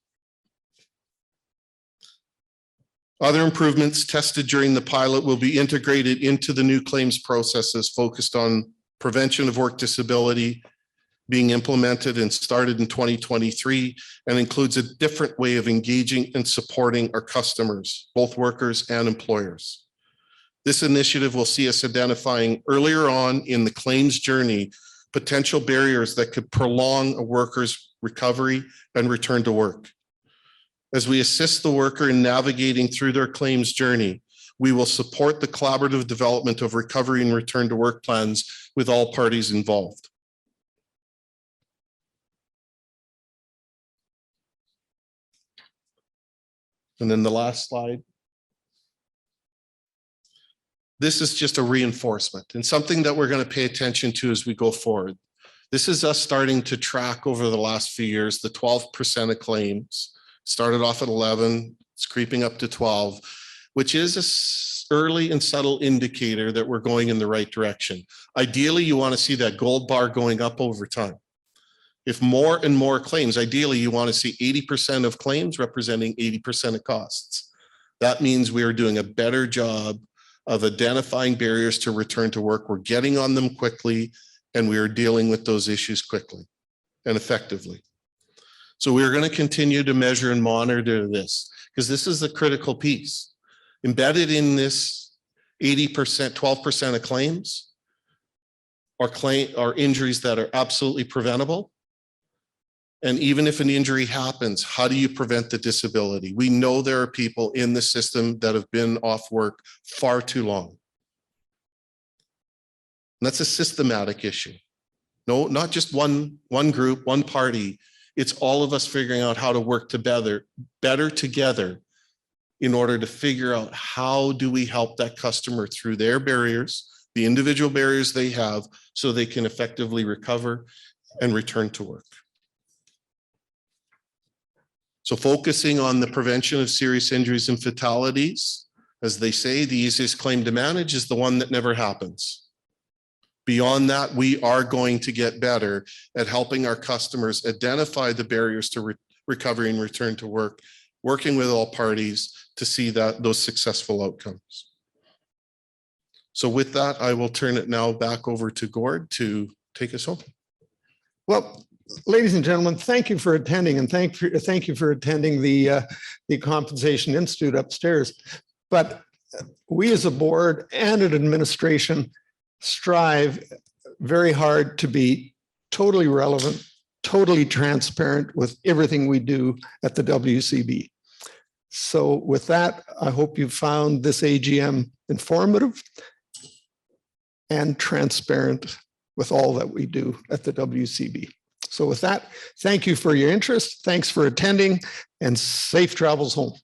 Other improvements tested during the pilot will be integrated into the new claims processes focused on prevention of work disability, being implemented and started in 2023, and includes a different way of engaging and supporting our customers, both workers and employers. This initiative will see us identifying earlier on in the claims journey potential barriers that could prolong a worker's recovery and return to work. As we assist the worker in navigating through their claims journey, we will support the collaborative development of recovery and return to work plans with all parties involved. And then the last slide. This is just a reinforcement and something that we're going to pay attention to as we go forward. This is us starting to track over the last few years, the 12% of claims. Started off at 11, it's creeping up to 12, which is an early and subtle indicator that we're going in the right direction. Ideally, you want to see that gold bar going up over time. If more and more claims, ideally, you want to see 80% of claims representing 80% of costs. That means we are doing a better job of identifying barriers to return to work. We're getting on them quickly, and we are dealing with those issues quickly and effectively. So we're going to continue to measure and monitor this because this is the critical piece. Embedded in this 80%, 12% of claims are injuries that are absolutely preventable. And even if an injury happens, how do you prevent the disability? We know there are people in the system that have been off work far too long. And that's a systematic issue. No, not just one group, one party. It's all of us figuring out how to work together, better together in order to figure out how do we help that customer through their barriers, the individual barriers they have, so they can effectively recover and return to work. So focusing on the prevention of serious injuries and fatalities, as they say, the easiest claim to manage is the one that never happens. Beyond that, we are going to get better at helping our customers identify the barriers to recovery and return to work, working with all parties to see those successful outcomes. So with that, I will turn it now back over to Gord to take us home. Well, ladies and gentlemen, thank you for attending, and thank you for attending the Compensation Institute upstairs. But we as a board and an administration strive very hard to be totally relevant, totally transparent with everything we do at the WCB. So with that, I hope you found this AGM informative and transparent with all that we do at the WCB. So with that, thank you for your interest. Thanks for attending, and safe travels home.